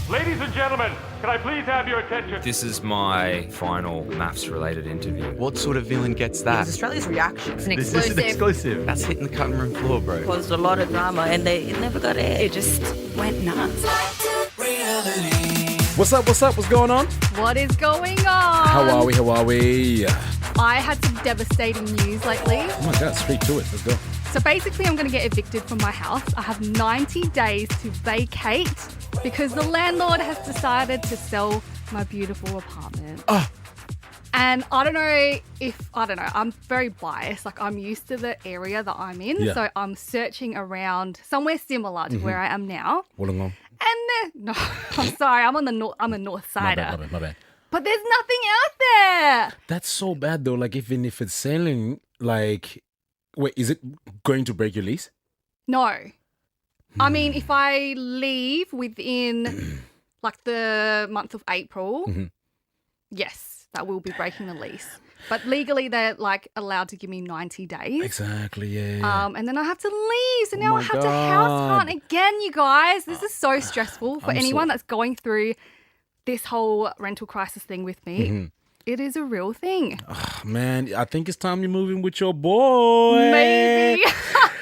Ladies and gentlemen, can I please have your attention? This is my final MAFS-related interview. What sort of villain gets that? It's Australia's reaction. It's an This exclusive. is an exclusive. That's hitting the cutting room floor, bro. Caused a lot of drama and it never got aired. It just went nuts. What's up? What's going on? What is going on? How are we? I had some devastating news lately. Oh my God, straight to it. Let's go. So basically, I'm going to get evicted from my house. I have 90 days to vacate because the landlord has decided to sell my beautiful apartment. And I don't know, I'm very biased. Like, I'm used to the area that I'm in. Yeah. So I'm searching around somewhere similar to where I am now. Wollongong. No, I'm sorry, I'm a north sider. My bad. But there's nothing out there. That's so bad though. Like, even if it's selling, like, wait, is it going to break your lease? No. I mean, if I leave within like the month of April, yes, that will be breaking the lease. But legally, they're like allowed to give me 90 days. Exactly, yeah. And then I have to leave. So now my I have to God. house hunt again, you guys. This is so stressful for I'm anyone so- that's going through this whole rental crisis thing with me. It is a real thing. Man, I think it's time you move in with your boy. Maybe.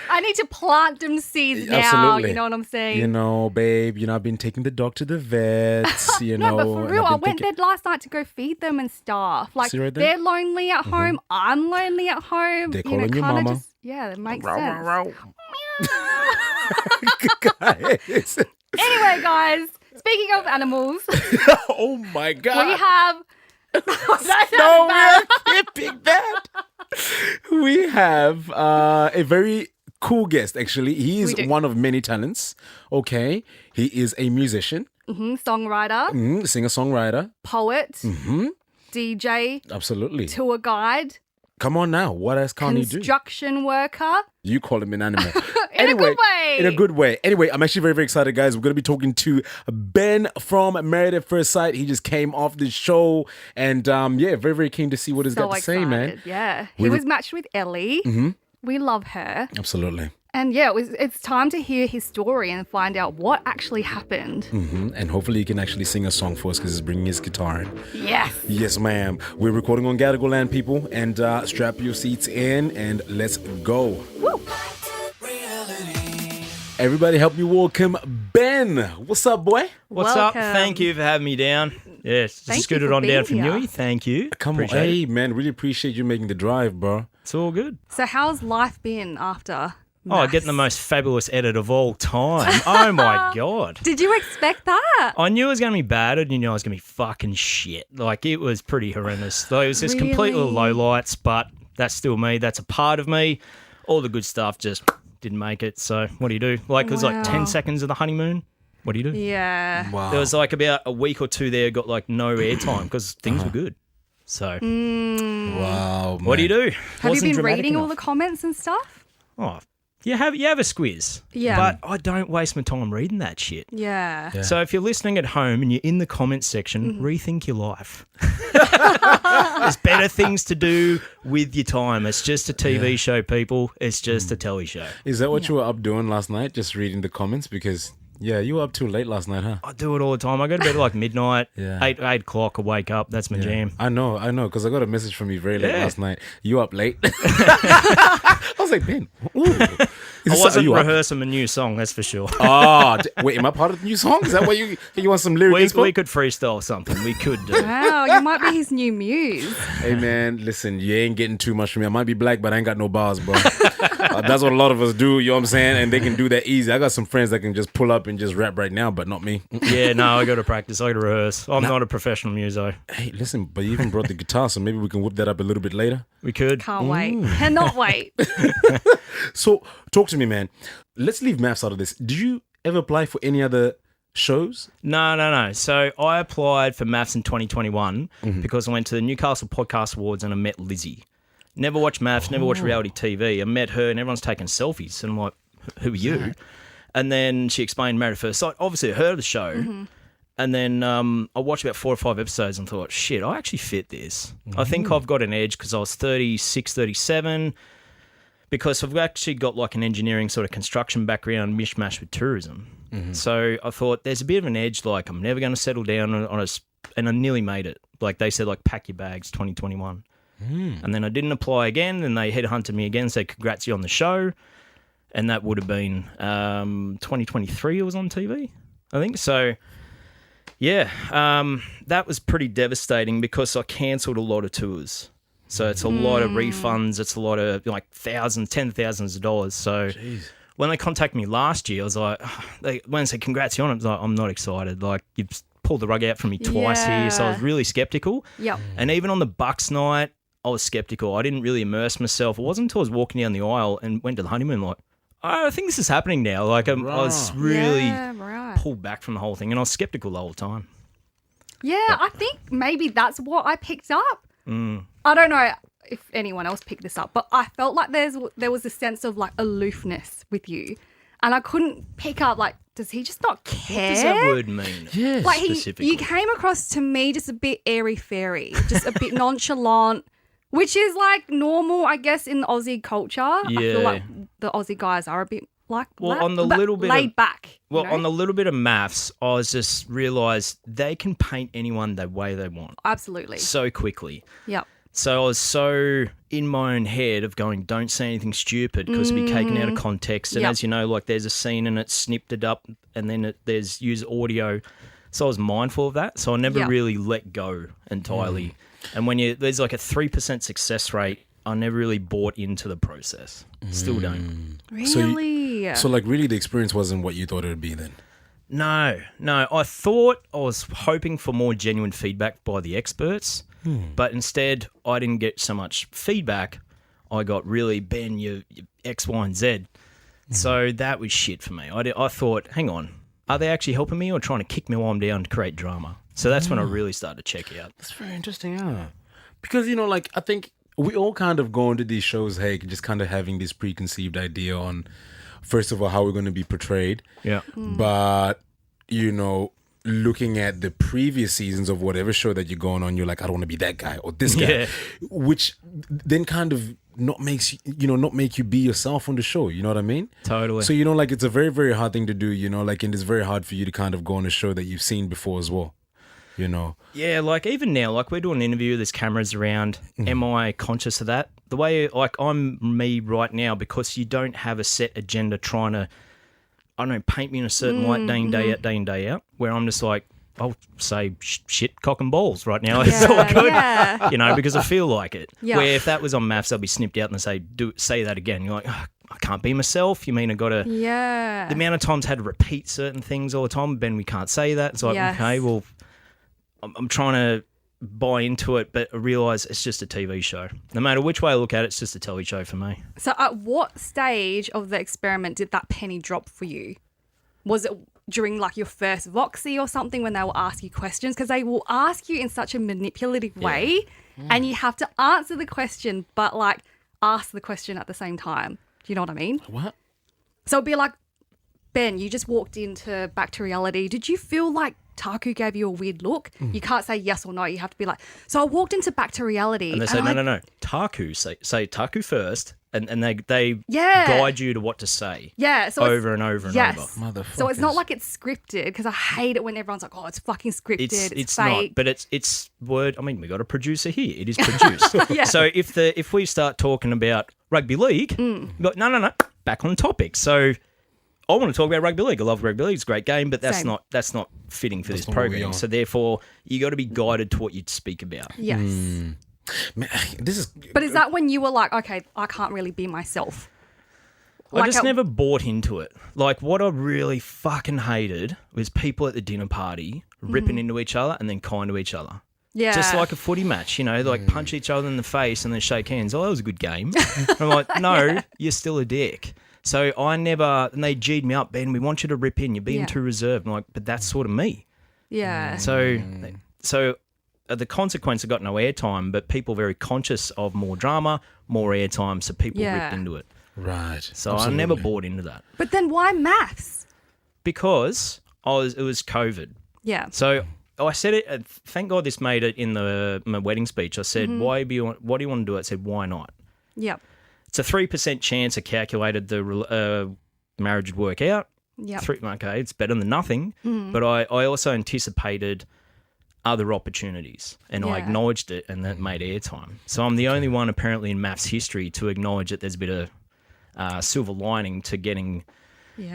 I need to plant them seeds now. Absolutely. You know what I'm saying? You know, babe, I've been taking the dog to the vets, you know. No, but for and real, I've I been went thinking- there last night to go feed them and stuff. Like, See right there? they're lonely at home. I'm lonely at home. They're calling you kinda mama. Just, yeah, that makes sense. Guys. Anyway, guys, speaking of animals, Oh my God. we have... No, we are keeping that. We have a very cool guest, actually. He is We do. one of many talents. Okay. He is a musician, songwriter, singer-songwriter. poet, DJ, Absolutely. tour guide, Come on now. What else can he do? construction worker. You call him an animal. In a good way. In a good way. Anyway, I'm actually very, very excited, guys. We're going to be talking to Ben from Married at First Sight. He just came off the show. And very, very keen to see what he's So got to say, man. excited, yeah. He was matched with Ellie. We love her. Absolutely. And yeah, it's time to hear his story and find out what actually happened. And hopefully he can actually sing a song for us because he's bringing his guitar in. Yes. Yes, ma'am. We're recording on Gadigal People. And strap your seats in and let's go. Woo. Everybody help me welcome Ben. What's up, boy? What's up? Welcome. Thank you for having me down. Yes, Thank just you scooted for on down being from here. Newey. Thank you. Come on. Appreciate Hey, it. man. Really appreciate you making the drive, bro. It's all good. So how's life been after Oh, MAFS? getting the most fabulous edit of all time. Oh my God. Did you expect that? I knew it was going to be bad and you knew I was going to be fucking shit. Like, it was pretty horrendous. Like, it was just completely Really? lowlights, but that's still me. That's a part of me. All the good stuff just didn't make it. So what do you do? Like, it was like Wow. 10 seconds of the honeymoon. What do you do? Yeah. Wow. There was like about a week or two there, got like no airtime because things were good. So Wow, man. what do you do? Have Wasn't you been dramatic reading all enough. the comments and stuff? Oh, you have a squiz. Yeah. But I don't waste my time reading that shit. Yeah. Yeah. So if you're listening at home and you're in the comments section, rethink your life. There's better things to do with your time. It's just a TV show, people. It's just a telly show. Is that what you were up doing last night? Just reading the comments? Because, yeah, you were up too late last night, huh? I do it all the time. I go to bed at like midnight, Yeah. 8 o'clock, I wake up. That's my jam. I know, because I got a message from you very late Yeah. last night. You up late? I was like, Ben, ooh. I wasn't you up? rehearsing a new song, that's for sure. Oh, wait, am I part of the new song? Is that why you want some lyric inspo? We could freestyle something. We could do. Wow, you might be his new muse. Hey, man, listen, you ain't getting too much from me. I might be black, but I ain't got no bars, bro. That's what a lot of us do, you know what I'm saying? And they can do that easy. I got some friends that can just pull up and just rap right now, but not me. Yeah, no, I got to practice. I got to rehearse. I'm not a professional muso. Hey, listen, but you even brought the guitar, so maybe we can whip that up a little bit later. We could. Can't wait. Cannot wait. So, talk to me, man. Let's leave MAFS out of this. Did you ever apply for any other shows? No. So I applied for MAFS in 2021 because I went to the Newcastle Podcast Awards and I met Lizzie. Never watched MAFS, never watched reality TV. I met her and everyone's taking selfies. And I'm like, who are you? And then she explained Married at First Sight. Obviously, I heard of the show. And then I watched about 4 or 5 episodes and thought, shit, I actually fit this. I think I've got an edge because I was 36, 37. because I've actually got like an engineering sort of construction background mishmash with tourism. So I thought there's a bit of an edge, like I'm never going to settle down and I nearly made it. Like they said, like pack your bags 2021. And then I didn't apply again, and they headhunted me again, said congrats you on the show. And that would have been 2023 it was on TV, I think. So, yeah, that was pretty devastating because I cancelled a lot of tours. So it's a lot of refunds. It's a lot of like tens of thousands of dollars. So when they contacted me last year, I was like, when they said congrats you on it, I was like, I'm not excited. Like you've pulled the rug out from me twice here. So I was really skeptical. Yep. And even on the Bucks night, I was skeptical. I didn't really immerse myself. It wasn't until I was walking down the aisle and went to the honeymoon like, oh, I think this is happening now. Like I was really pulled back from the whole thing, and I was skeptical the whole time. Yeah, I think maybe that's what I picked up. I don't know if anyone else picked this up, but I felt like there was a sense of like aloofness with you, and I couldn't pick up like, does he just not care? What does that word mean? Yes. Like specifically. you came across to me just a bit airy fairy, just a bit nonchalant. Which is like normal, I guess, in Aussie culture. I feel like the Aussie guys are a bit like that, on the but little bit laid of, back. Well, you know? on the little bit of maths, I was just realised they can paint anyone the way they want Absolutely. so quickly. Yep. So I was so in my own head of going, don't say anything stupid because it'll be taken out of context. And Yep. as you know, like there's a scene and it's snipped it up and then there's use audio. So I was mindful of that. So I never Yep. really let go entirely. And when there's like a 3% success rate, I never really bought into the process. Still don't. Really? So like really the experience wasn't what you thought it would be then? No. I was hoping for more genuine feedback by the experts, but instead I didn't get so much feedback. I got really, Ben, you X, Y, and Z. So that was shit for me. I thought, hang on, are they actually helping me or trying to kick me while I'm down to create drama? So that's when I really started to check out. That's very interesting, yeah. Because, like, I think we all kind of go into these shows, hey, just kind of having this preconceived idea on, first of all, how we're going to be portrayed. Yeah. But, looking at the previous seasons of whatever show that you're going on, you're like, I don't want to be that guy or this guy. Yeah. Which then kind of not make you be yourself on the show. You know what I mean? Totally. So, like, it's a very, very hard thing to do, and it's very hard for you to kind of go on a show that you've seen before as well. Yeah, like even now, like we're doing an interview, there's cameras around. Am I conscious of that? The way, like I'm me right now because you don't have a set agenda trying to, I don't know, paint me in a certain light day in, day out, where I'm just like, I'll say shit, cock and balls right now. It's all good, because I feel like it. Yeah. Where if that was on MAFS, I'll be snipped out and say that again. You're like, oh, I can't be myself. You mean I got to... Yeah. The amount of times I had to repeat certain things all the time, Ben, we can't say that. It's like, okay, well... I'm trying to buy into it, but I realise it's just a TV show. No matter which way I look at it, it's just a TV show for me. So at what stage of the experiment did that penny drop for you? Was it during like your first Voxy or something when they will ask you questions? Because they will ask you in such a manipulative way and you have to answer the question but like ask the question at the same time. Do you know what I mean? What? So it'd be like, Ben, you just walked into Back to Reality. Did you feel like Taku gave you a weird look? You can't say yes or no. You have to be like, so I walked into Back to Reality. And they say, no. Taku, say Taku first, and they guide you to what to say. Yeah. So over and over and over. Motherfuckers. So it's not like it's scripted because I hate it when everyone's like, oh, it's fucking scripted. It's not, fake. but it's word. I mean, we got a producer here. It is produced. Yeah. So if we start talking about rugby league, but no, back on topic. So I want to talk about rugby league. I love rugby league. It's a great game, but that's not fitting for this not what we program. are. So therefore, you got to be guided to what you'd speak about. Yes. Man, this is... But is that when you were like, okay, I can't really be myself? I just never bought into it. Like, what I really fucking hated was people at the dinner party ripping into each other and then kind to each other. Yeah. Just like a footy match, like punch each other in the face and then shake hands. Oh, that was a good game. And I'm like, no, you're still a dick. So and they G'd me up, Ben, we want you to rip in. You're being too reserved. I'm like, but that's sort of me. Yeah. So the consequence, I got no airtime, but people very conscious of more drama, more airtime, so people ripped into it. Right. So Absolutely. I never bought into that. But then why maths? Because it was COVID. Yeah. So I said it, thank God this made it in my wedding speech. I said, what do you want to do? I said, why not? Yep. it's a 3% chance I calculated the marriage would work out. Yep. Okay, it's better than nothing. But I also anticipated other opportunities, and I Yeah. acknowledged it, and that made airtime. So I'm the only one apparently in MAFS history to acknowledge that there's a bit of silver lining to getting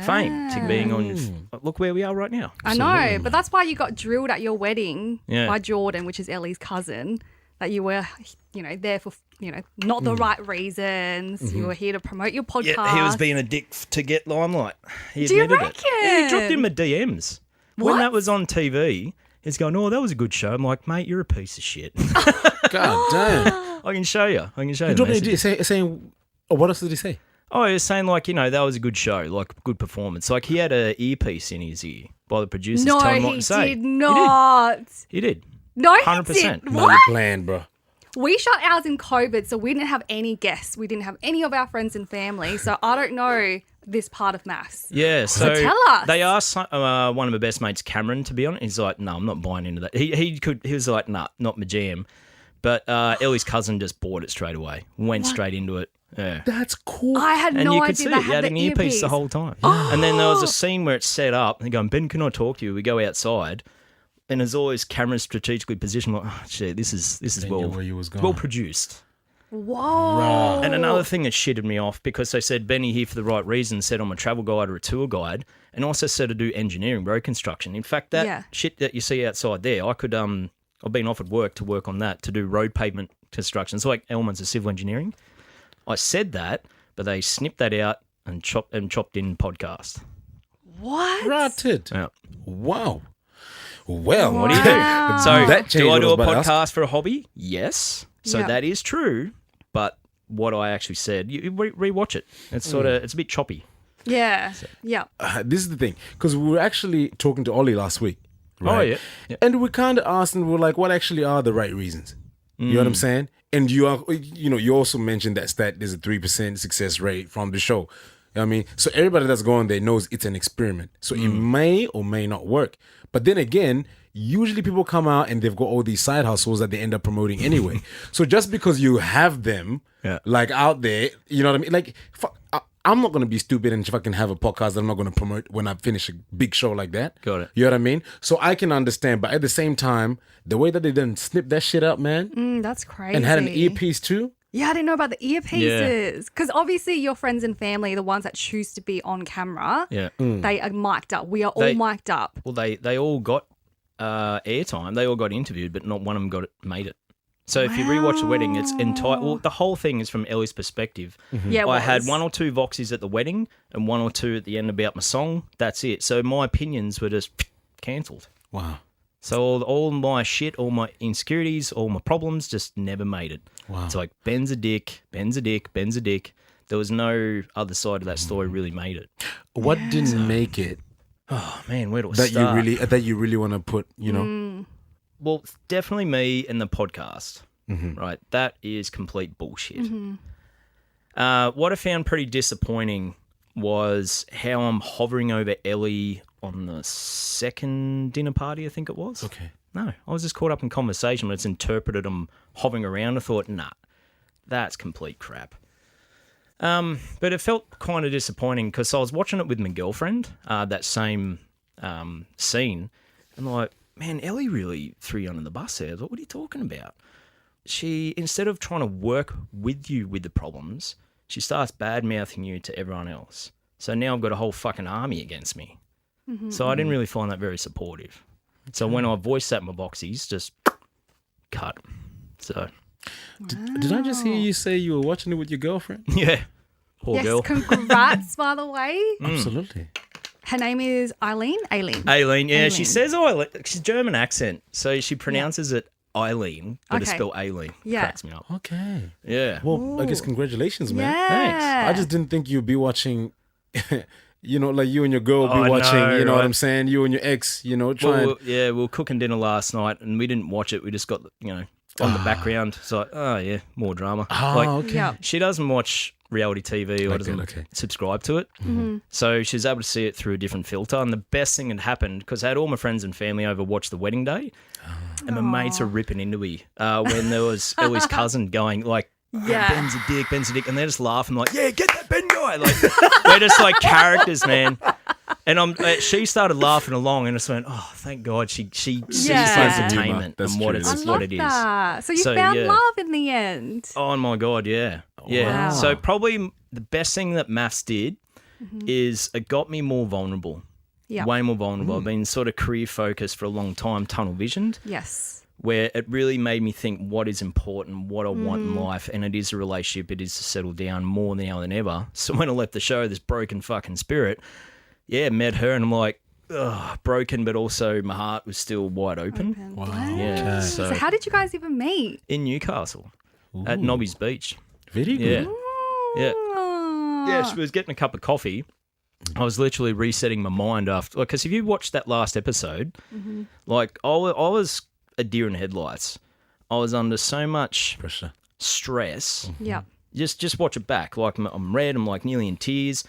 fame, to being on. Look where we are right now. I know, but that's why you got drilled at your wedding Yeah. by Jordan, which is Ellie's cousin, that you were, there for, not the right reasons. You were here to promote your podcast. Yeah, he was being a dick to get limelight. He Do you admitted reckon? it. Yeah, he dropped in my DMs. When What? that was on TV, he's going, "Oh, that was a good show." I'm like, "Mate, you're a piece of shit." God damn. I can show you. I can show you. He the dropped an message. idea saying, oh, what else did he say? Oh, he was saying like, that was a good show, like good performance. Like he had an earpiece in his ear by the producers No, telling him what he to say. did not. He did. No, he 100%. did. No, What? you planned, bro. We shut ours in COVID, so we didn't have any guests. We didn't have any of our friends and family. So I don't know this part of MAFS. Yeah, so tell us. they asked one of my best mates, Cameron, to be on it. He's like, "No, I'm not buying into that." He was like, "Nah, not my jam." But Ellie's cousin just bought it straight away, went straight into it. Yeah. That's cool. I had And no you could idea see they it. He had had an the earpiece the whole time. And then there was a scene where it's set up. And they're going, "Ben, can I talk to you?" We go outside. And there's always cameras strategically positioned. Like, oh, shit, this is They well, knew where you was going. well produced. Whoa. And another thing that shitted me off, because they said Benny here for the right reason, said I'm a travel guide or a tour guide, and also said to do engineering, road construction. In fact, that shit that you see outside there, I could I've been offered work to work on that, to do road pavement construction. It's like elements of civil engineering. I said that, but they snipped that out and chopped in podcast. What? Ratted. Yeah. Wow. Well, What do you do? Wow. So, That do I changed do a what I was about to podcast for a hobby? Yes. So Yeah. that is true. But what I actually said, you rewatch it. It's sort of it's a bit choppy. Yeah. Yeah. this is the thing, because we were actually talking to Ollie last week. Right? Oh yeah. Yeah. And we kind of asked him, we're like, what actually are the right reasons? You know what I'm saying? And you also mentioned that stat, there's a 3% success rate from the show. You know what I mean? So everybody that's going there knows it's an experiment. So it may or may not work. But then again, usually people come out and they've got all these side hustles that they end up promoting anyway. So just because you have them, like out there, you know what I mean? Like, I'm not going to be stupid and fucking have a podcast that I'm not going to promote when I finish a big show like that. Got it. You know what I mean? So I can understand. But at the same time, the way that they done snip that shit up, man, That's crazy. and had an earpiece too. Yeah, I didn't know about the earpieces. Because obviously your friends and family, the ones that choose to be on camera, Yeah. they are mic'd up. We are all mic'd up. Well, they all got airtime. They all got interviewed, but not one of them made it. So if you rewatch the wedding, it's entire. Well, the whole thing is from Ellie's perspective. Yeah, it I had was. 1 or 2 voxies at the wedding and 1 or 2 at the end about my song. That's it. So my opinions were just cancelled. Wow. So all my shit, all my insecurities, all my problems just never made it. Wow. It's like Ben's a dick, Ben's a dick, Ben's a dick. There was no other side of that story really made it. What didn't make it Oh man, where do I that start? you really want to put, you know? Well, it's definitely me and the podcast, right? That is complete bullshit. What I found pretty disappointing was how I'm hovering over Ellie on the second dinner party, I think it was. Okay. No, I was just caught up in conversation, but it's interpreted I'm hovering around. I thought, nah, that's complete crap. But it felt kind of disappointing because I was watching it with my girlfriend, that same scene, and like, man, Ellie really threw you under the bus there. I thought, what are you talking about? She, instead of trying to work with you with the problems, she starts bad-mouthing you to everyone else. So now I've got a whole fucking army against me. So I didn't really find that very supportive. So when I voiced that in my boxies, just cut. So, Did I just hear you say you were watching it with your girlfriend? yeah. Poor Yes, girl. congrats, by the way. Absolutely. Her name is Eileen. Aileen, yeah, she Aileen. says Eileen. She's German accent, so she pronounces it Eileen, but it's Okay. spelled Aileen. Yeah. Cracks me up. Okay. Yeah. Well, I guess congratulations, man. Yeah. I just didn't think you'd be watching, like you and your girl be Oh, watching, no, you know what right. I'm saying? You and your ex, trying. Well, we were cooking dinner last night, and we didn't watch it. We just got, on the background. It's like, oh, yeah, more drama. okay. Yeah. She doesn't watch reality TV or Okay, doesn't okay. subscribe to it. So she's able to see it through a different filter. And the best thing that happened, because I had all my friends and family over watch the wedding day, and my mates are ripping into me when there was Ellie's cousin going, like, Yeah. Ben's a dick. And they're just laughing like, yeah, get that Ben guy. Like, they're just like characters, man. And she started laughing along and I just went, oh, thank God she sees entertainment That's and what true. it's I That's love what it is. that. So you So, found yeah. love in the end. Oh my God, yeah. Yeah. Wow. So probably the best thing that MAFS did is it got me more vulnerable. Yeah. Way more vulnerable. I've been sort of career focused for a long time, tunnel visioned, Yes. where it really made me think what is important, what I want in life, and it is a relationship, it is to settle down more now than ever. So when I left the show, this broken fucking spirit, met her and I'm like, ugh, broken, but also my heart was still wide open. Wow. Yeah. Okay. So how did you guys even meet? In Newcastle at Nobby's Beach. Very Yeah. good. Yeah. Oh. Yeah, she was getting a cup of coffee. I was literally resetting my mind after, because if you watched that last episode, like I was a deer in headlights. I was under so much Pressure. stress. Yeah. Just watch it back. Like I'm red. I'm like nearly in tears.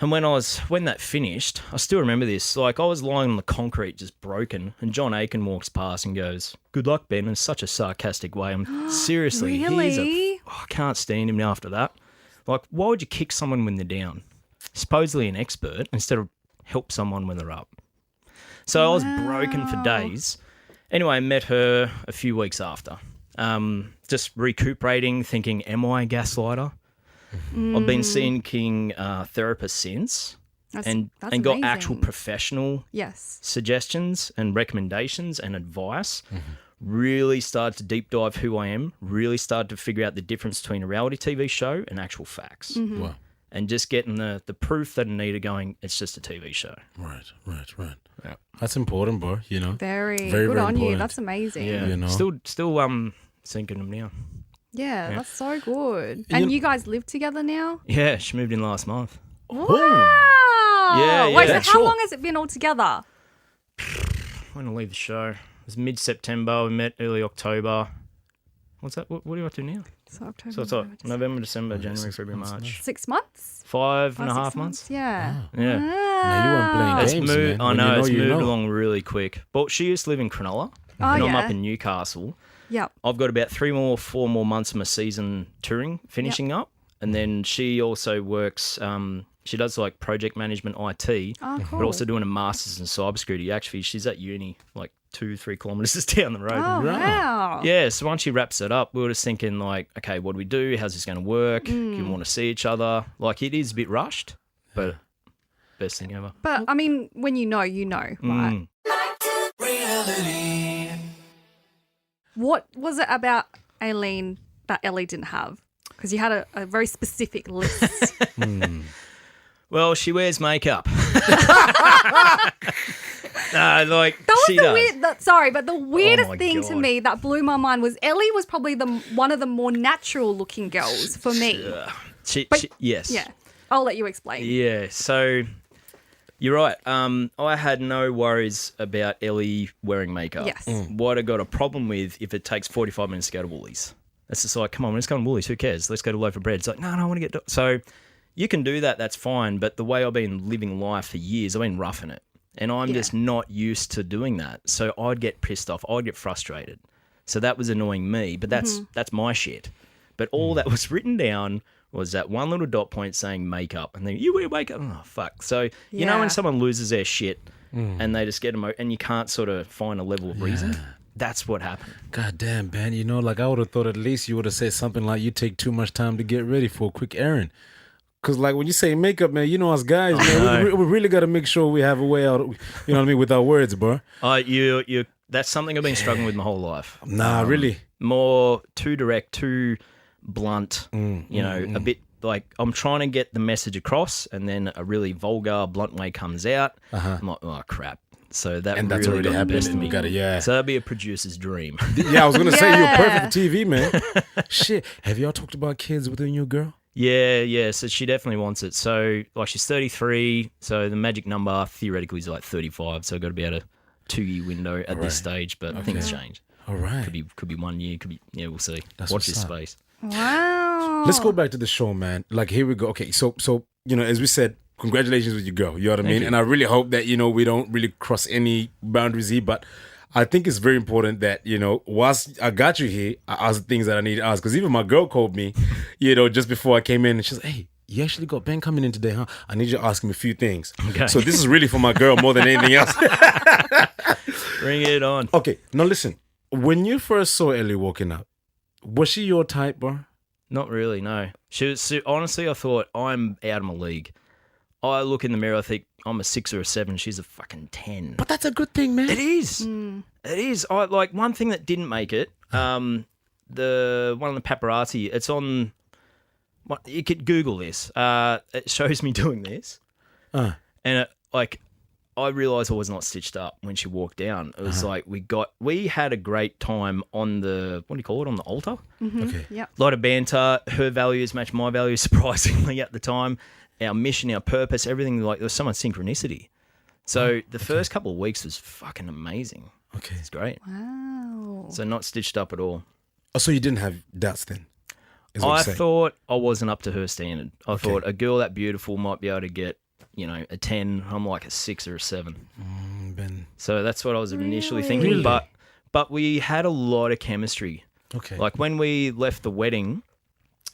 And when that finished, I still remember this. Like I was lying on the concrete, just broken, and John Aiken walks past and goes, "Good luck, Ben," in such a sarcastic way. I'm seriously, Really? I can't stand him after that. Like, why would you kick someone when they're down? Supposedly an expert, instead of help someone when they're up. So I was broken for days. Anyway, I met her a few weeks after. Just recuperating, thinking, am I a gaslighter? I've been seeing therapists since That's and got actual amazing. professional Yes. suggestions and recommendations and advice. Really started to deep dive who I am, really started to figure out the difference between a reality TV show and actual facts. Wow. And just getting the proof that I needed going, it's just a TV show. Right. Yeah. That's important, bro. You know. Very Very, good very on you. important. That's amazing. Yeah. You know? Still sinking them now. Yeah, that's so good. And you guys live together now? Yeah, she moved in last month. Wow. Yeah, Wait, yeah. so how long has it been all together? When I leave the show, it was mid-September. We met early October. What's that? What are you up to now? So October. So it's November, like November, December, January, February, March. 6 months? 5.5 6 months. Yeah. Yeah. Now you weren't playing It's games, moved. man. I When know, you it's you moved know. along really quick. But she used to live in Cronulla, Oh, and I'm yeah. up in Newcastle. Yep. I've got about 4 more months of my season touring finishing up, and then she also works. She does like project management IT, Oh, cool. but also doing a master's in cybersecurity. Actually, she's at uni like 2-3 kilometers down the road. Oh, wow. Yeah, so once she wraps it up, we were just thinking like, okay, what do we do? How's this going to work? Do you want to see each other? Like it is a bit rushed, but best thing ever. But, I mean, when you know, right? Mm. What was it about Aileen that Ellie didn't have? Because you had a very specific list. Well, she wears makeup. Like That was she the does. weird. But the weirdest my thing to God. me that blew my mind was Ellie was probably one of the more natural looking girls for me. Yes. Yeah, I'll let you explain. Yeah. So you're right. I had no worries about Ellie wearing makeup. Yes. What I got a problem with if it takes 45 minutes to go to Woolies. It's just like, come on, let's go to Woolies. Who cares? Let's go to Loaf of Bread. It's like, no, I want to get. So you can do that. That's fine. But the way I've been living life for years, I've been roughing it. And I'm just not used to doing that. So I'd get pissed off. I'd get frustrated. So that was annoying me. But that's my shit. But all that was written down was that one little dot point saying makeup. And then you wear makeup. Oh, fuck. So, you know Yeah. when someone loses their shit and they just get and you can't sort of find a level of reason? That's what happened. God damn, Ben. You know, like I would have thought at least you would have said something like you take too much time to get ready for a quick errand. Because, like, when you say makeup, man, you know us guys, man, we really got to make sure we have a way out, you know what I mean, with our words, bro. That's something I've been struggling with my whole life. Nah, really. More too direct, too blunt, a bit like I'm trying to get the message across and then a really vulgar, blunt way comes out. I'm like, oh, crap. So that And that's really already got the happened. best of And me. we got it, So that'd be a producer's dream. Yeah, I was going to say, you're Yeah. perfect for TV, man. Shit. Have y'all talked about kids with a new girl? Yeah. So she definitely wants it. So like she's 33. So the magic number theoretically is like 35. So I've got to be at a 2-year window at this stage. But I think it's changed. All right. Could be 1 year. Could be we'll see. That's Watch what's this up. space. Wow. Let's go back to the show, man. Like, here we go. Okay, so as we said, congratulations with your girl. You know what I mean? you. And I really hope that, we don't really cross any boundaries here. But I think it's very important that, whilst I got you here, I asked the things that I need to ask. Because even my girl called me, just before I came in, and she's like, hey, you actually got Ben coming in today, huh? I need you to ask him a few things. Okay. So this is really for my girl more than anything else. Bring it on. Okay, now listen. When you first saw Ellie walking up, was she your type, bro? Not really, no. Honestly, I thought, I'm out of my league. I look in the mirror, I think, I'm a 6 or a 7. She's a fucking 10. But that's a good thing, man. It is. It is. One thing that didn't make it. One of the paparazzi. It's on. You could Google this. It shows me doing this, and I realised I was not stitched up when she walked down. It was like we had a great time on the on the altar. Okay. Yep. A lot of banter. Her values match my values surprisingly at the time. Our mission, our purpose, everything, there was so much synchronicity. So the first couple of weeks was fucking amazing. Okay. It's great. Wow. So not stitched up at all. Oh, so you didn't have doubts then? I thought I wasn't up to her standard. I thought a girl that beautiful might be able to get, a 10. I'm like a 6 or a 7. Ben. So that's what I was initially thinking. Really? But we had a lot of chemistry. Okay. Like when we left the wedding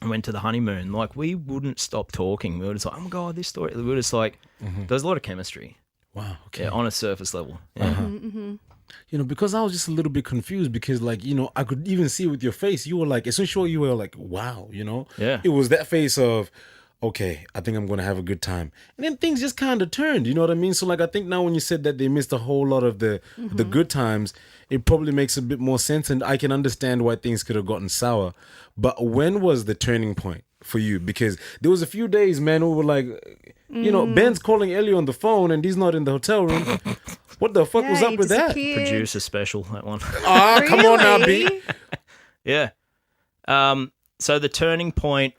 and went to the honeymoon, we wouldn't stop talking. We were just like, oh my God, this story. We were just like, there was a lot of chemistry. Wow. Okay. Yeah, on a surface level. Yeah. Because I was just a little bit confused because, I could even see with your face, you were like, as soon as you were like, wow, Yeah. It was that face of, okay, I think I'm going to have a good time. And then things just kind of turned, you know what I mean? So, I think now when you said that they missed a whole lot of the good times, it probably makes a bit more sense. And I can understand why things could have gotten sour. But when was the turning point for you? Because there was a few days, man, we were like, Ben's calling Ellie on the phone and he's not in the hotel room. What the fuck was up with that? Producer special, that one. Come on now, B. Yeah. So the turning point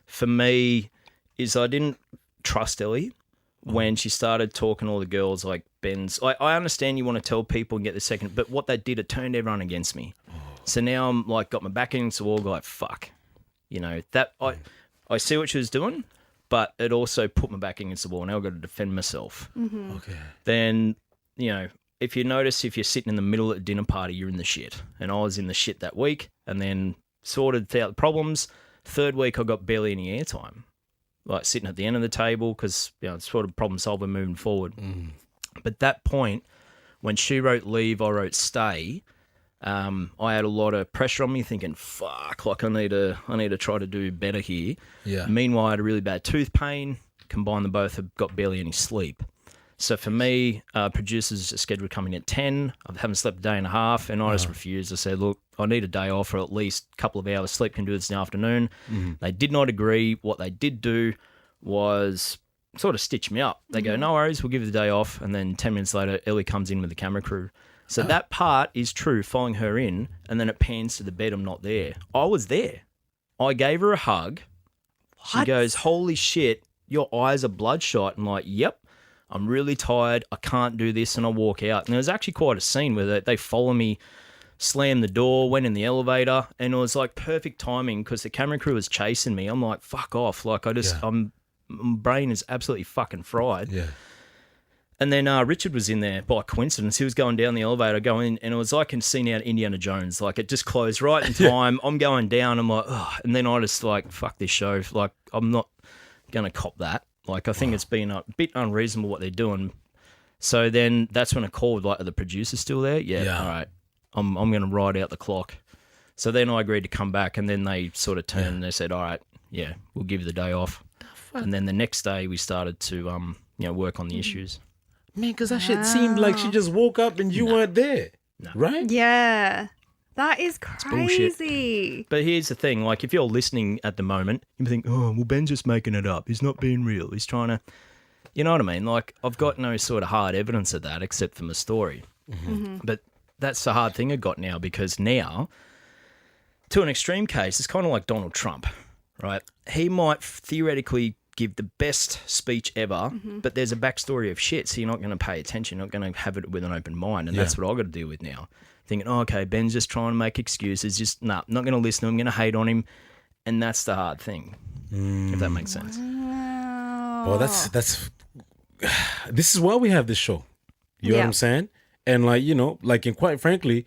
for me is I didn't trust Ellie when she started talking to all the girls like Ben's. I understand you want to tell people and get the second, but what that did, it turned everyone against me. So now I'm got my back against the wall, fuck. That I see what she was doing, but it also put my back against the wall. Now I've got to defend myself. Okay. Then, if you notice, if you're sitting in the middle at a dinner party, you're in the shit. And I was in the shit that week and then sorted out the problems. Third week, I got barely any airtime. Sitting at the end of the table because, it's sort of problem solving moving forward. But that point, when she wrote leave, I wrote stay, I had a lot of pressure on me thinking, fuck, I need to try to do better here. Yeah. Meanwhile, I had a really bad tooth pain. Combined, the both have got barely any sleep. So for me, producers are scheduled coming at 10. I haven't slept a day and a half, and I just refused. I said, look, I need a day off or at least a couple of hours sleep. Can do this in the afternoon. They did not agree. What they did do was sort of stitch me up. They go, no worries, we'll give you the day off. And then 10 minutes later, Ellie comes in with the camera crew. So that part is true, following her in, and then it pans to the bed. I'm not there. I was there. I gave her a hug. She goes, holy shit, your eyes are bloodshot. I'm like, yep. I'm really tired. I can't do this. And I walk out. And it was actually quite a scene where they follow me, slam the door, went in the elevator. And it was perfect timing because the camera crew was chasing me. I'm like, fuck off. My brain is absolutely fucking fried. Yeah. And then Richard was in there by coincidence. He was going down the elevator, going, and it was like a scene out of Indiana Jones. It just closed right in time. I'm going down. I'm like, ugh. And then I just fuck this show. I'm not going to cop that. I think it's been a bit unreasonable what they're doing. So then that's when I called, are the producers still there? Yeah. All right. I'm going to ride out the clock. So then I agreed to come back, and then they sort of turned and they said, all right, yeah, we'll give you the day off. And then the next day we started to, work on the issues. Man, because that shit seemed like she just woke up and you weren't there. No. Right? Yeah. That is crazy. But here's the thing, if you're listening at the moment, you think, oh, well, Ben's just making it up. He's not being real. He's trying to, you know what I mean? I've got no sort of hard evidence of that except for my story. But that's the hard thing I got now because now, to an extreme case, it's kind of like Donald Trump, right? He might theoretically give the best speech ever, but there's a backstory of shit, so you're not going to pay attention. You're not going to have it with an open mind, and that's what I've got to deal with now. Thinking, oh, okay, Ben's just trying to make excuses. Just, not going to listen to him. I'm going to hate on him. And that's the hard thing, if that makes sense. Well, that's this is why we have this show. You know what I'm saying? And like, you know, like, and quite frankly,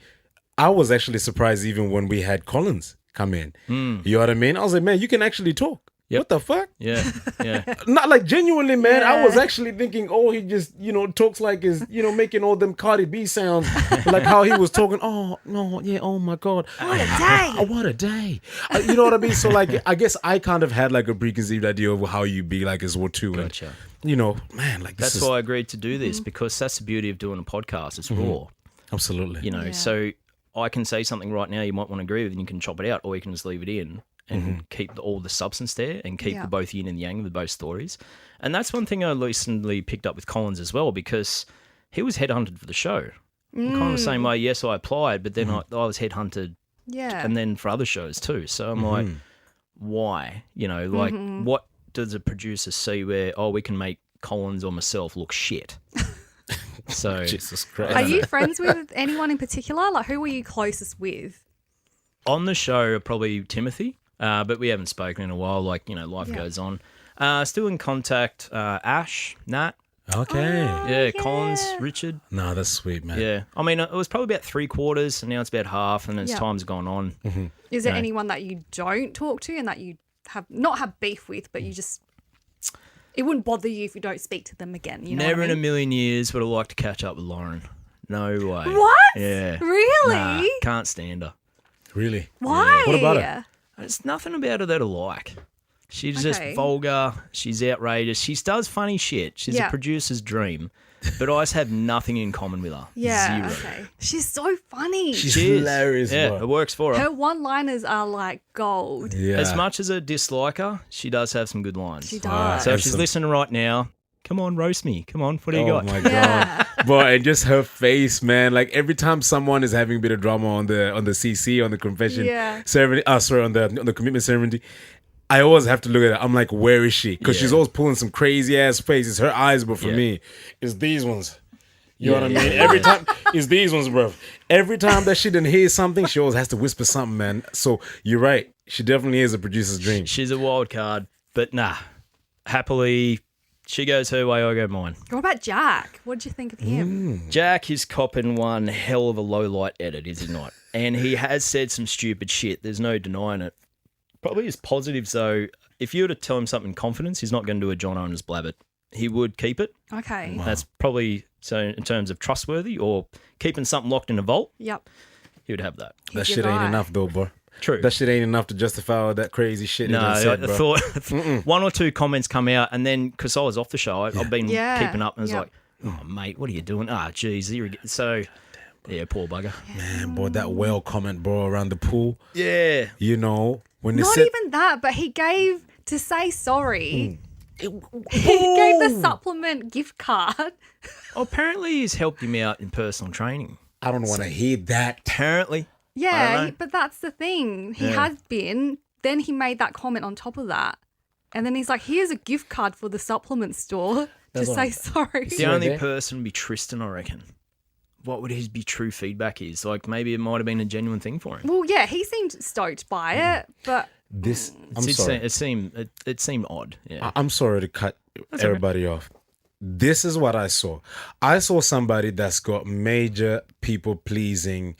I was actually surprised even when we had Collins come in. You know what I mean? I was like, man, you can actually talk. Yep. What the fuck? Yeah, yeah. Not like genuinely, man. I was Yeah. actually thinking, oh, he just, you know, talks like is, you know, making all them Cardi B sounds, like how he was talking. Oh no, yeah, oh my god, What a day. what a day. You know what I mean? So like, I guess I kind of had like a preconceived idea of how you be like as well too. Gotcha. And, you know, man, like this That's why I agreed to do this, because that's the beauty of doing a podcast. It's raw, absolutely. you know. Yeah. So I can say something right now you might want to agree with, and you can chop it out, or you can just leave it in and keep all the substance there and keep Yeah. the both yin and yang of both stories. And that's one thing I recently picked up with Collins as well, because he was headhunted for the show. Kind of the same way, yes, I applied, but then I was headhunted Yeah. and then for other shows too. So I'm like, why? You know, like, what does a producer see where, oh, we can make Collins or myself look shit? So Jesus Christ. Are you friends with anyone in particular? Like, who were you closest with? on the show, probably Timothy, but we haven't spoken in a while. Like, you know, life goes on. Still in contact. Ash, Nat. Okay. Yeah, Collins, Richard. No, that's sweet, man. Yeah. I mean, it was probably about 3/4, and now it's about half, and as Yeah. time's gone on. Is there No. anyone that you don't talk to and that you have not have beef with, but you just it wouldn't bother you if you don't speak to them again? You know Never what I in a mean? million years would I like to catch up with Lauren. No way. What? Yeah. Really? Nah, can't stand her. Really? Why? What about her? There's nothing about her that I like. She's just Okay. vulgar. She's outrageous. She does funny shit. She's Yeah. a producer's dream. But I just have nothing in common with her. Yeah. Zero. Okay. She's so funny. She's She is. hilarious, Yeah, bro. it works for her. Her one-liners are like gold. Yeah. As much as I dislike her, she does have some good lines. She does. So if And she's some- listening right now, come on, roast me. Come on, what do you Oh got? my god, Yeah. bro! And just her face, man. Like every time someone is having a bit of drama on the CC on the confession Yeah. ceremony, sorry, on the commitment ceremony, I always have to look at her. I'm like, where is she? Because Yeah. she's always pulling some crazy ass faces. Her eyes, but for Yeah. me, it's these ones. You know what I Yeah. mean? Every time it's these ones, bro. Every time that she didn't hear something, she always has to whisper something, man. So you're right. She definitely is a producer's dream. She's a wild card, but nah. Happily, she goes her way, I go mine. What about Jack? What did you think of him? Jack is copping one hell of a low light edit, is he not? And he has said some stupid shit. There's no denying it. Probably his positives, though, if you were to tell him something in confidence, he's not going to do a John Owens blabbert. He would keep it. Okay. That's probably, so in terms of trustworthy or keeping something locked in a vault, Yep. he would have that. That He's shit your ain't guy. enough, though, bro. True. That shit ain't enough to justify all that crazy shit. No, he done said, I bro. thought one or two comments come out, and then because I was off the show, I've been Yeah. keeping up, and it's Yeah. like, oh, mate, what are you doing? Ah, geez. So, yeah, poor bugger. Man, boy, that whale comment, bro, around the pool. Yeah. You know, when they Not said, even that, but he gave to say sorry. He gave the supplement gift card. Well, apparently he's helped him out in personal training. I don't want to hear that. Apparently. I don't Yeah, know. but that's the thing. He Yeah. has been. Then he made that comment on top of that. And then he's like, here's a gift card for the supplement store to say sorry. The only there. person would be Tristan, I reckon. What would his be true feedback is? Like, maybe it might have been a genuine thing for him. Well, yeah, he seemed stoked by it, but This, I'm It sorry. seemed odd. Yeah. I'm sorry to cut everybody off. This is what I saw. I saw somebody that's got major people pleasing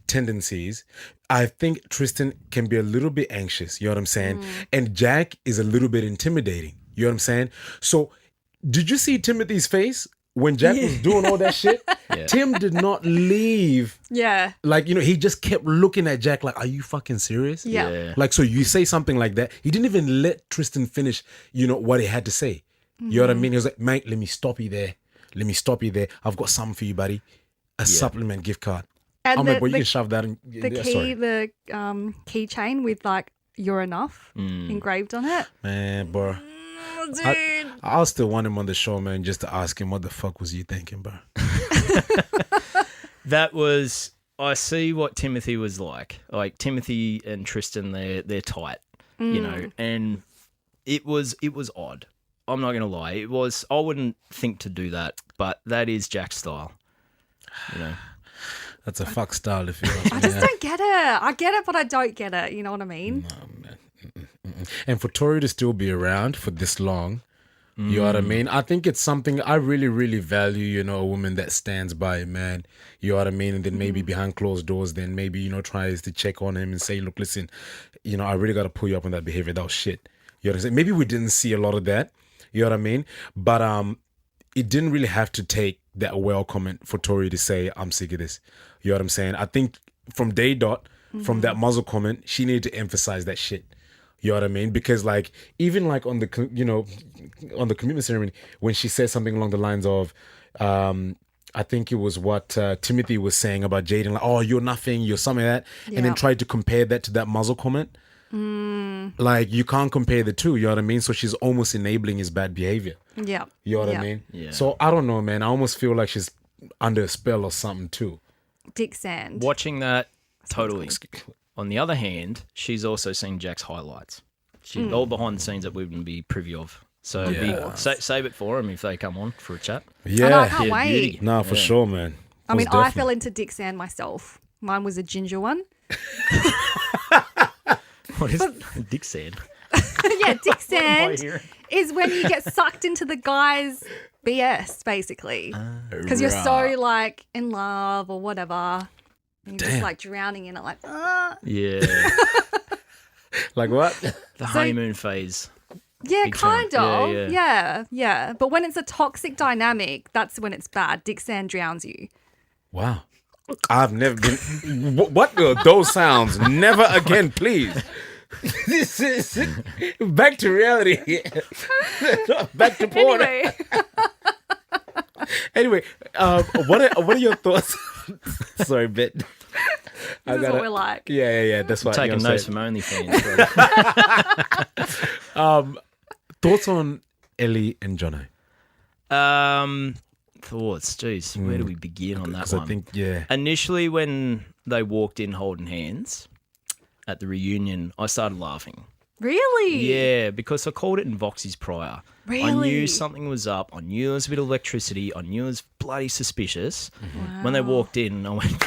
tendencies. I think Tristan can be a little bit anxious. You know what I'm saying? And Jack is a little bit intimidating. You know what I'm saying? So, did you see Timothy's face when Jack was doing all that shit? Tim did not leave. yeah. Like, you know, he just kept looking at Jack like, are you fucking serious? Yeah. Yeah. Like, so you say something like that. He didn't even let Tristan finish, you know, what he had to say. You know what I mean? He was like, mate, let me stop you there. Let me stop you there. I've got something for you, buddy. A supplement gift card. And I'm the, like, well, you the, can shove that in. the yeah, key, sorry. the keychain with like "You're enough" engraved on it. Man, bro. Oh, dude. I'll still want him on the show, man, just to ask him, what the fuck was you thinking, bro? That was, I see what Timothy was like. Like, Timothy and Tristan, they're tight, you know, and it was odd. I'm not going to lie. It was, I wouldn't think to do that, but that is Jack's style, you know. That's a fuck style, if you ask I me. just don't get it. I get it, but I don't get it. You know what I mean? And for Tori to still be around for this long, You know what I mean? I think it's something I really, really value, you know, a woman that stands by a man. You know what I mean? And then maybe behind closed doors, then maybe, you know, tries to check on him and say, look, listen, you know, I really got to pull you up on that behavior. That was shit. You know what I'm saying? Maybe we didn't see a lot of that. You know what I mean? But it didn't really have to take that well comment for Tori to say, I'm sick of this. You know what I'm saying? I think from day dot, from that muzzle comment, she needed to emphasize that shit. You know what I mean? Because like, even like on the, you know, on the commitment ceremony, when she said something along the lines of, I think it was what Timothy was saying about Jaden, like, oh, you're nothing, you're something like that. And then tried to compare that to that muzzle comment. Like, you can't compare the two, you know what I mean? So she's almost enabling his bad behavior. Yeah. You know what I mean? Yeah. So I don't know, man. I almost feel like she's under a spell or something too. Dick Sand. Watching that, totally. On the other hand, she's also seen Jack's highlights. She's all behind the scenes that we wouldn't be privy of. So save it for them if they come on for a chat. Oh, no, I Yeah. can't wait. Beauty. No, for sure, man. I mean, Most I definitely. fell into Dick Sand myself. Mine was a ginger one. What is Dick said? Yeah, Dick Sand is when you get sucked into the guy's BS, basically. Because you're so, like, in love or whatever. And you're just, like, drowning in it, like, Yeah. Like what? The honeymoon phase. Yeah, Big time. kind of. Yeah, Yeah. But when it's a toxic dynamic, that's when it's bad. Dick Sand drowns you. Wow. I've never been. What are those sounds? Never again, please. This is back to reality. Back to porn. Anyway, Anyway, what are your thoughts? Sorry, bit. this is what we're like. Yeah. That's why. Taking you know what notes I'm from OnlyFans. saying. Thoughts on Ellie and Jono? Thoughts. Jeez, where do we begin on that Because one? I think, yeah. Initially, when they walked in holding hands at the reunion, I started laughing. Really? Yeah, because I called it in Voxys prior. I Really? knew something was up. I knew there was a bit of electricity. I knew it was bloody suspicious. When they walked in, I went,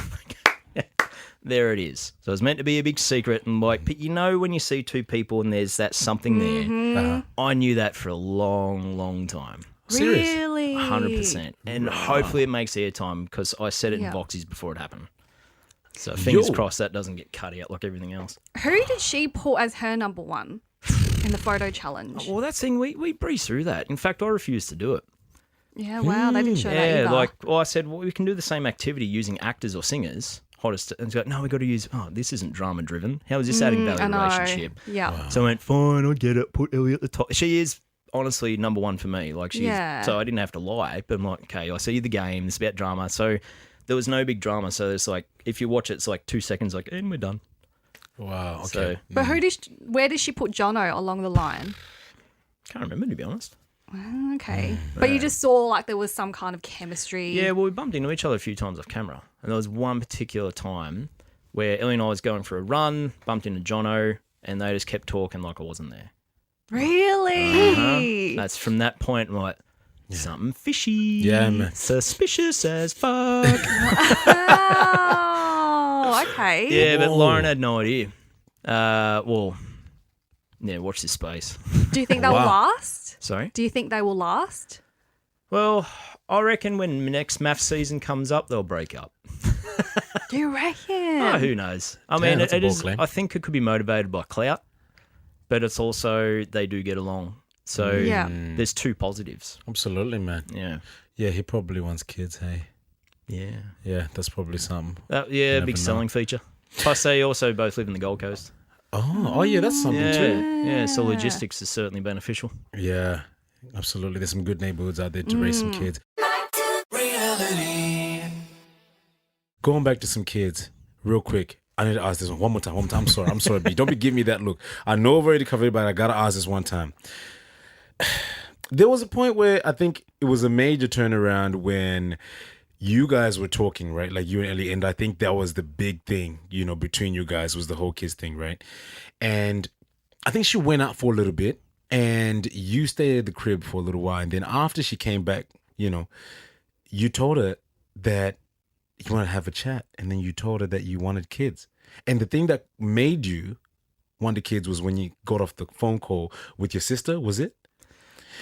there it is. So it was meant to be a big secret. And like, but you know, when you see two people and there's that something there, I knew that for a long, long time. Serious? Really? 100%. And hopefully it makes airtime because I said it in Yeah. Voxys before it happened. So fingers Yo. crossed that doesn't get cut out like everything else. Who did she put as her number one in the photo challenge? Well, that's the thing, we breezed through that. In fact, I refused to do it. Yeah, wow, they didn't show that Yeah, either. like, well, I said, well, we can do the same activity using actors or singers. Hottest, and she's like, no, we got to use, this isn't drama driven. How is this adding value I to the know. relationship? Yeah. So I went, fine, I get it, put Ellie at the top. She is honestly number one for me. Like, she's, Yeah. so I didn't have to lie, but I'm like, okay, I see the game, it's about drama. So there was no big drama. So it's like, if you watch it, it's like 2 seconds, like, and we're done. Wow. Okay. So But where did she put Jono along the line? can't remember, to be honest. Okay. But you just saw like there was some kind of chemistry. Yeah, well, we bumped into each other a few times off camera. And there was one particular time where Ellie and I was going for a run, bumped into Jono, and they just kept talking like I wasn't there. Really? That's from that point, I'm like, something fishy. Yeah, man. Suspicious as fuck. Oh, okay. Yeah, but Lauren had no idea. Well, yeah, watch this space. Do you think they will last? Sorry? Do you think they will last? Well, I reckon when next MAFS season comes up, they'll break up. Do you reckon? Oh, who knows? I mean, that's a it bold is. claim. I think it could be motivated by clout, but it's also they do get along. So Yeah. there's two positives. Absolutely, man. Yeah. Yeah, he probably wants kids, hey? Yeah. Yeah, that's probably something. Yeah, never big know. selling feature. Plus, they also both live in the Gold Coast. Oh, yeah, that's something Yeah. too. Yeah, so logistics is certainly beneficial. Yeah, absolutely. There's some good neighborhoods out there to raise some kids. Going back to some kids, real quick. I need to ask this one more time. I'm sorry, B. Don't be giving me that look. I know I've already covered it, but I gotta ask this one time. There was a point where I think it was a major turnaround when you guys were talking, right? Like you and Ellie, and I think that was the big thing, you know, between you guys was the whole kids thing, right? And I think she went out for a little bit and you stayed at the crib for a little while. And then after she came back, you know, you told her that you wanted to have a chat. And then you told her that you wanted kids. And the thing that made you want the kids was when you got off the phone call with your sister, was it?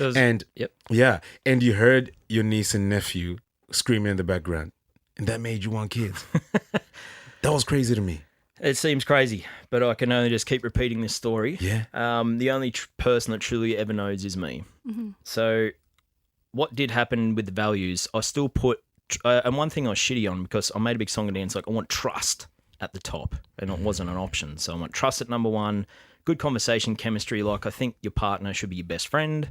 And Yep. yeah, and you heard your niece and nephew screaming in the background, and that made you want kids. That was crazy to me. It seems crazy, but I can only just keep repeating this story. Yeah. The only person that truly ever knows is me. So what did happen with the values, I still put, and one thing I was shitty on, because I made a big song and dance, like I want trust at the top, and it wasn't an option. So I want trust at number one, good conversation, chemistry, like I think your partner should be your best friend.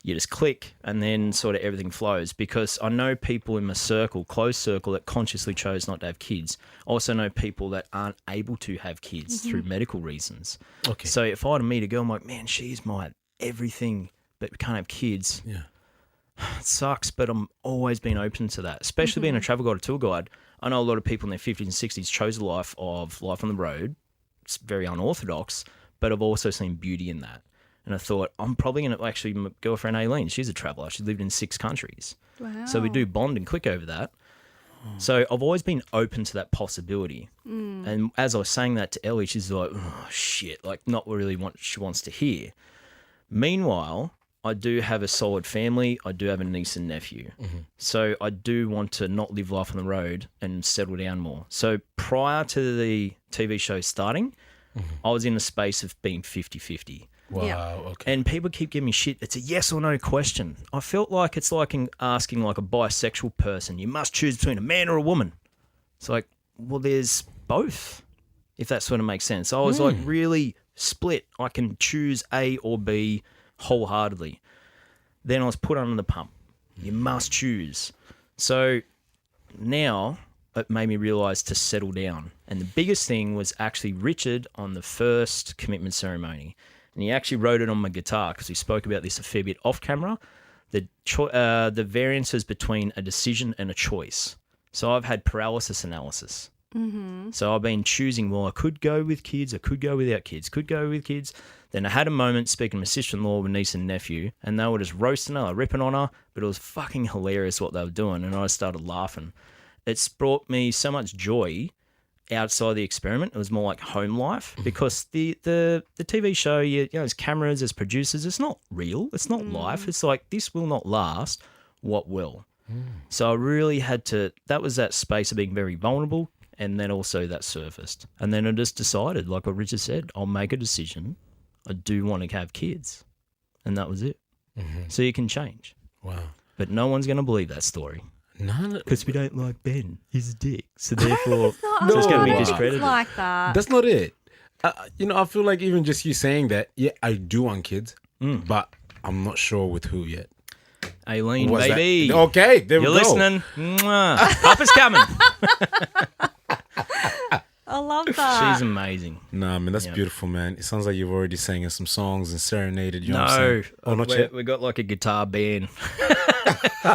You just click, and then sort of everything flows, because I know people in my circle, close circle, that consciously chose not to have kids. I also know people that aren't able to have kids through medical reasons. Okay. So if I were to meet a girl, I'm like, man, she's my everything, but we can't have kids. Yeah. It sucks, but I'm always been open to that, especially being a travel guide, a tour guide. I know a lot of people in their 50s and 60s chose a life on the road. It's very unorthodox, but I've also seen beauty in that. And I thought, I'm probably going to actually, my girlfriend Aileen, she's a traveller. She lived in 6 countries. Wow. So we do bond and click over that. So I've always been open to that possibility. And as I was saying that to Ellie, she's like, oh, shit, like not really what she wants to hear. Meanwhile, I do have a solid family. I do have a niece and nephew. So I do want to not live life on the road and settle down more. So prior to the TV show starting, I was in a space of being 50-50. Wow. Yeah. Okay. And people keep giving me shit. It's a yes or no question. I felt like it's like asking like a bisexual person, you must choose between a man or a woman. It's like, well, there's both, if that sort of makes sense. I was like really split. I can choose A or B wholeheartedly. Then I was put under the pump. You must choose. So now it made me realise to settle down. And the biggest thing was actually Richard on the first commitment ceremony. And he actually wrote it on my guitar, because we spoke about this a fair bit off camera, the variances between a decision and a choice. So I've had paralysis analysis. So I've been choosing, well, I could go with kids, I could go without kids, could go with kids. Then I had a moment speaking to my sister-in-law with niece and nephew, and they were just roasting her, ripping on her, but it was fucking hilarious what they were doing, and I started laughing. It's brought me so much joy outside the experiment. It was more like home life, because the TV show, you know, as cameras, as producers, it's not real. It's not life. It's like, this will not last. What will? So I really had to, that was that space of being very vulnerable, and then also that surfaced. And then I just decided, like what Richard said, I'll make a decision. I do want to have kids. And that was it. So you can change. Wow. But no one's going to believe that story. None. Because we don't like Ben. He's a dick. So therefore, It's not so it's going to be always discredited. like that. That's not it. You know, I feel like even just you saying that, yeah, I do want kids, but I'm not sure with who yet. Aileen, Was that- baby. Okay, there we You're go. listening. Mwah. Papa's coming. I love that. She's amazing. Nah, man, that's Yeah. beautiful, man. It sounds like you've already sang us some songs and serenaded. You know what I'm No. saying? Oh, not yet. We got like a guitar band.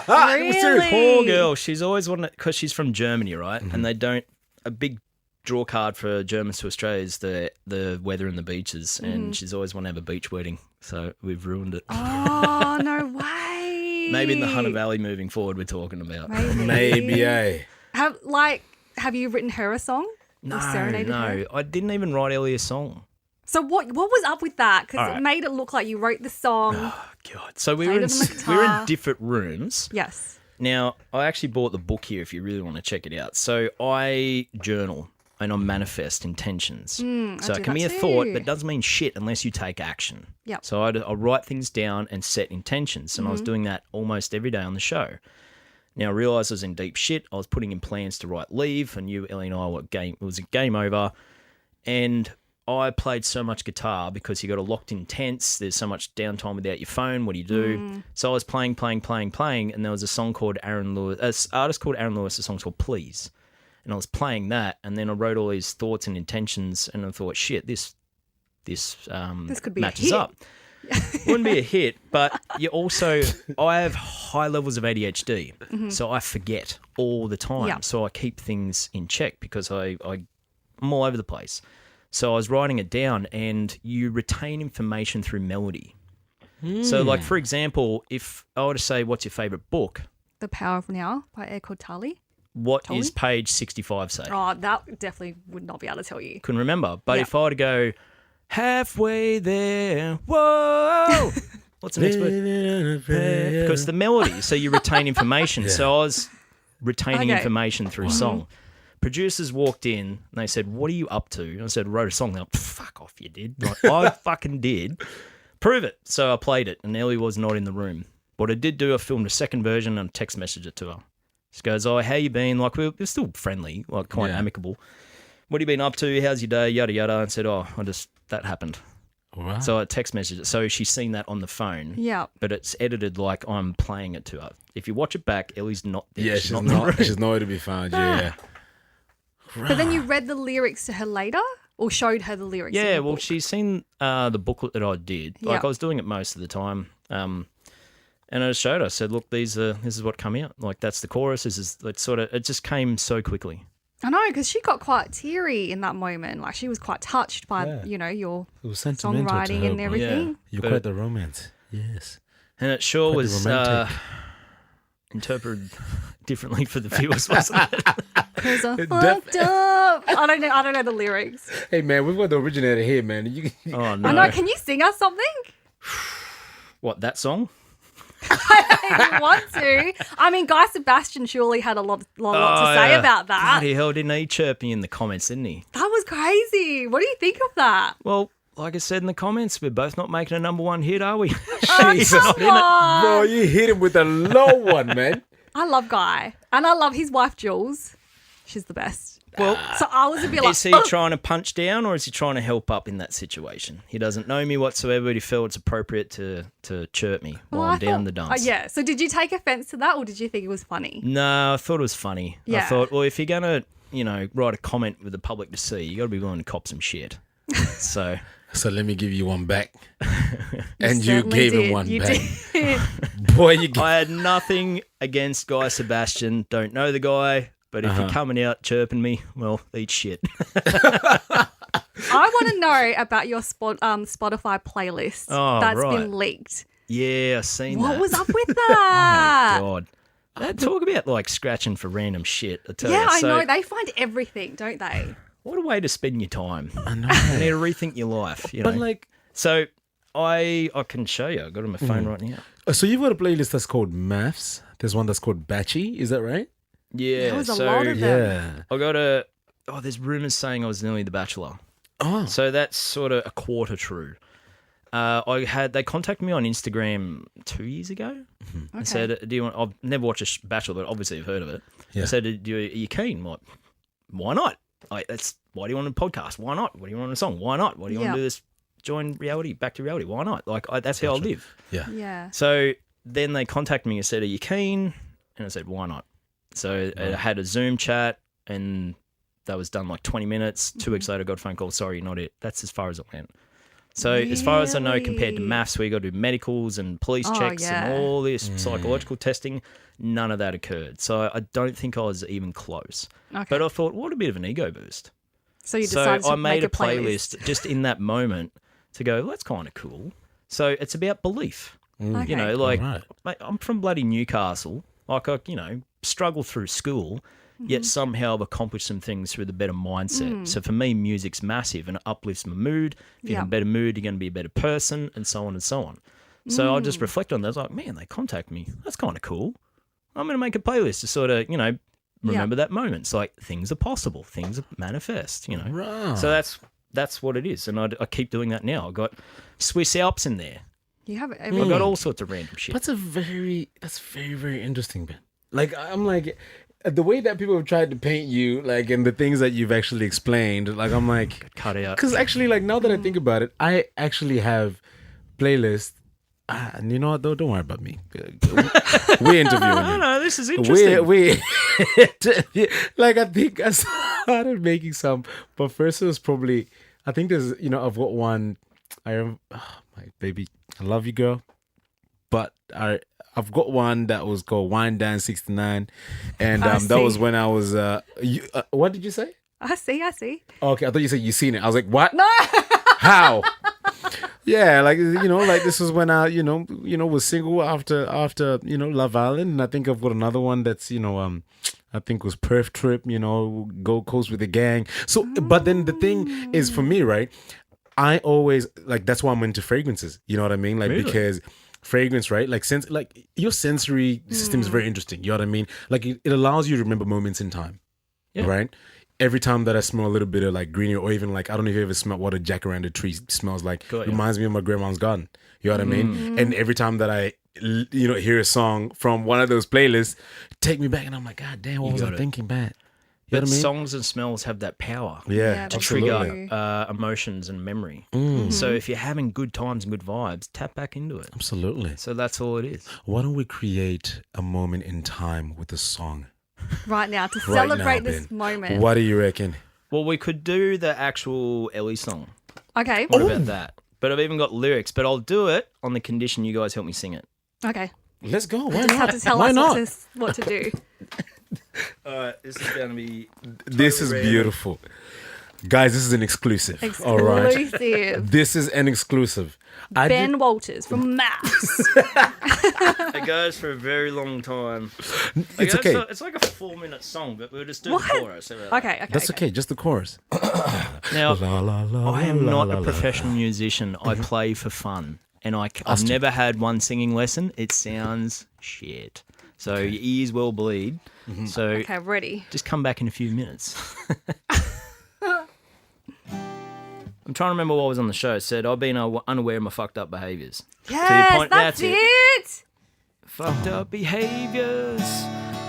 Really? Poor girl. She's always wanted, because she's from Germany, right? And they don't, a big draw card for Germans to Australia is the weather and the beaches. And she's always wanted to have a beach wedding. So we've ruined it. Oh, no way. Maybe in the Hunter Valley moving forward, we're talking about. Maybe, eh? Have you written her a song? No, Or serenaded her? no. I didn't even write Ellie a song. So what was up with that? Because All it right. made it look like you wrote the song. God. So we Played were it on the we were in guitar. different rooms. Yes. Now, I actually bought the book here if you really want to check it out. So I journal and I manifest intentions. So do it can be a that thought, too. but it doesn't mean shit unless you take action. Yep. So I write things down and set intentions, and I was doing that almost every day on the show. Now I realised I was in deep shit. I was putting in plans to write Leave, and you, Ellie, and I it was a game over. And I played so much guitar because you got a locked-in tense. There's so much downtime without your phone. What do you do? So I was playing, and there was a song called Aaron Lewis, an artist called Aaron Lewis. A song called Please, and I was playing that, and then I wrote all these thoughts and intentions, and I thought, shit, this could be a matches hit. up. Wouldn't be a hit, but you also, I have high levels of ADHD, so I forget all the time. Yeah. So I keep things in check because I'm all over the place. So I was writing it down, and you retain information through melody. So, like, for example, if I were to say, what's your favourite book? The Power of Now by Eckhart Tolle. What Tolle? is page 65 say? Oh, that definitely would not be able to tell you. Couldn't remember. But Yeah. if I were to go, halfway there, whoa, What's the next word? Because the melody, so you retain information. So I was retaining information through song. Producers walked in and they said, "What are you up to?" And I said, "Wrote a song." They're like, "Fuck off, you did." Like, I fucking did. Prove it. So I played it, and Ellie was not in the room. What I did do, I filmed a second version and text messaged it to her. She goes, "Oh, how you been?" Like, we're still friendly, like quite amicable. "What have you been up to? How's your day?" Yada yada. And said, "Oh, that happened." Wow. So I text messaged it. So she's seen that on the phone. Yeah. But it's edited like I'm playing it to her. If you watch it back, Ellie's not there. Yeah, she's not. She's nowhere to be found. Yeah. But then you read the lyrics to her later, or showed her the lyrics. in Yeah, the well, book? she's seen the booklet that I did. Like Yeah. I was doing it most of the time. And I just showed her. I said, "Look, this is what come out. Like that's the chorus. It just came so quickly." I know, because she got quite teary in that moment. Like she was quite touched by, your It was sentimental to songwriting her, and but everything. You're But- quite the romance. Yes. And it sure Quite the was romantic. interpreted differently for the viewers, wasn't it? Because I fucked up. I don't know the lyrics. Hey man, we've got the originator here, man. Oh no! I know. Can you sing us something? What, that song? If you want to. I mean, Guy Sebastian surely had a lot to say about that. Bloody hell, didn't he chirp me in the comments, didn't he? That was crazy. What do you think of that? Well, like I said in the comments, we're both not making a number one hit, are we? Oh, Jesus. come on. Bro, you hit him with a low one, man. I love Guy. And I love his wife, Jules. She's the best. Well, So I was a bit like, is he trying to punch down or is he trying to help up in that situation? He doesn't know me whatsoever, but he felt it's appropriate to chirp me while I'm down the dance. yeah. So did you take offense to that, or did you think it was funny? No, I thought it was funny. I Yeah. thought, well, if you're going to, write a comment with the public to see, you got to be willing to cop some shit. So let me give you one back. And you certainly gave did. him one You back. did. Boy, you I had nothing against Guy Sebastian. Don't know the guy. But if you're coming out chirping me, well, eat shit. I want to know about your Spotify playlist that's right. been leaked. Yeah, I seen that. What was up with that? God. They talk about like scratching for random shit. I tell Yeah, you. I So, know. They find everything, don't they? What a way to spend your time. I know. You need to rethink your life. You know? But like, So I can show you. I've got it on my phone right now. so you've got a playlist that's called MAFS. There's one that's called Beattie. Is that right? Yeah. There was a so lot of them. Yeah. I got there's rumours saying I was nearly The Bachelor. Oh. So that's sort of a quarter true. They contacted me on Instagram 2 years ago and said, "Do you want?" I've never watched a Bachelor, but obviously I've heard of it. Yeah. I said, are you keen? I'm like, why not? Why do you want a podcast? Why not? What do you want a song? Why not? What do you want Yeah. to do this? Join reality, back to reality. Why not? Like that's how I live. Yeah. Yeah. So then they contacted me and said, "Are you keen?" And I said, "Why not?" So I had a Zoom chat and that was done like 20 minutes. 2 weeks later, I got a phone call. "Sorry, you're not it." That's as far as it went. So as far as I know, compared to Really? MAFS, where you got to do medicals and police Oh, checks yeah. and all this psychological testing, none of that occurred. So I don't think I was even close. Okay. But I thought, what a bit of an ego boost. So you So decided to I made make a playlist just in that moment to go, well, that's kind of cool. So it's about belief. Okay. You know, like, Alright. mate, I'm from bloody Newcastle. Like, I, struggled through school, yet somehow I've accomplished some things through the better mindset. So for me, music's massive and it uplifts my mood. If you're in a better mood, you're going to be a better person, and so on and so on. So I just reflect on that. I was like, man, they contact me. That's kind of cool. I'm going to make a playlist to sort of, remember that moment. It's like things are possible, things are manifest, Right. So that's what it is. And I keep doing that now. I've got Swiss Alps in there. You have it. I've got all sorts of random shit. That's very, very interesting, man. Like, I'm like, the way that people have tried to paint you, like, and the things that you've actually explained, like, I'm like, Cut out. because actually, like, now that I think about it, I actually have playlists. And you know what, though? Don't worry about me. We're interviewing you. No, this is interesting. We like, I think I started making some, but first it was probably, I think there's, I've got one. My baby, I love you, girl, but I've got one that was called Wine Dance 69, and that was when I was. What did you say? I see. Okay, I thought you said you seen it. I was like, what? No. How? Yeah, like, like this was when I, was single after Love Island, and I think I've got another one that's, I think was Perth Trip, Gold Coast with the gang. So, but then the thing is, for me, right, I always, like, that's why I'm into fragrances. You know what I mean? Like, Really? because fragrance, right? Like your sensory system is very interesting. You know what I mean? Like it allows you to remember moments in time, right? Every time that I smell a little bit of like greenery, or even like, I don't know if you ever smell what a jacaranda tree smells like. Reminds me of my grandma's garden. You know what I mean? And every time that I, hear a song from one of those playlists, take me back, and I'm like, God damn, what was I thinking, man? You know But what I mean? songs and smells have that power. Yeah, To absolutely. trigger emotions and memory. So if you're having good times and good vibes, tap back into it. Absolutely. So that's all it is. Why don't we create a moment in time with a song? Right now to Right celebrate now, this Ben. moment. What do you reckon? Well, we could do the actual Ellie song. Okay. What about that? But I've even got lyrics, but I'll do it on the condition you guys help me sing it. Okay. Let's go. Why Just have not? to tell Why us not? what to do. All right, this is going to be... This is beautiful. Guys, this is an exclusive. All right. Exclusive. This is an exclusive. Ben Walters from MAFS. It goes for a very long time. It's okay. It's like a 4-minute song, but we'll just do the chorus. Okay. That's okay. Just the chorus. Now, La, la, la, I am la, not la, a la. professional musician. I play for fun. And I've never had one singing lesson. It sounds shit. So your ears will bleed. So Okay, ready. just come back in a few minutes. I'm trying to remember what was on the show. It said, I've been unaware of my fucked up behaviours. Yes, that's it. Fucked up behaviours.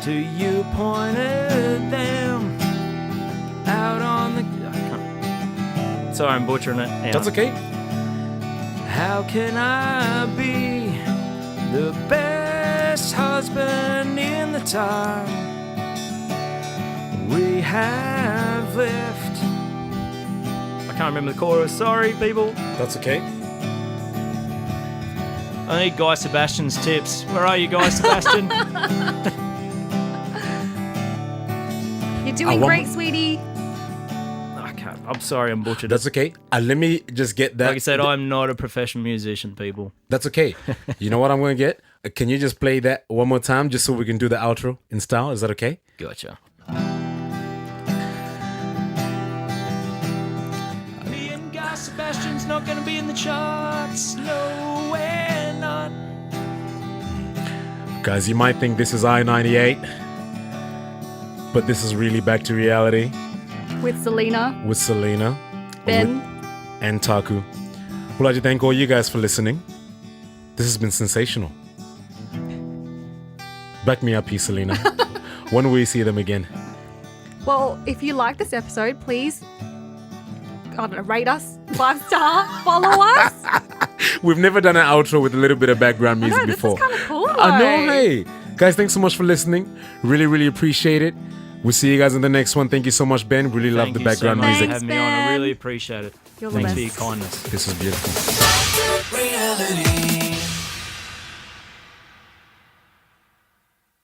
To you pointed them out on the... I can't... Sorry, I'm butchering it. Hang That's on. okay. How can I be the best husband in the time we have left? I can't remember the chorus. Sorry, people. That's okay. I need Guy Sebastian's tips. Where are you, Guy Sebastian? You're doing great, sweetie. I can't. I'm sorry, I'm butchered. That's okay. Let me just get that. Like I said, I'm not a professional musician, people. That's okay. You know what I'm going to get? Can you just play that one more time just so we can do the outro in style? Is that okay? Gotcha. Me and Guy Sebastian's not going to be in the charts. No, we're not. Guys, you might think this is I-98, but this is really back to reality With Selina, with Selina Ben. and Taku. We'd like to thank all you guys for listening. This has been sensational. Back me up here, Selina. When will we see them again? Well, if you like this episode, please, I don't know, rate us 5-star, follow us. We've never done an outro with a little bit of background music No, this before. is kind of cool. I know, though. hey. Guys, thanks so much for listening. Really, really appreciate it. We'll see you guys in the next one. Thank you so much, Ben. Really love Thank the you background so much music. for having me on. I really appreciate it. You're the Thanks for best. your kindness. This was beautiful. Reality.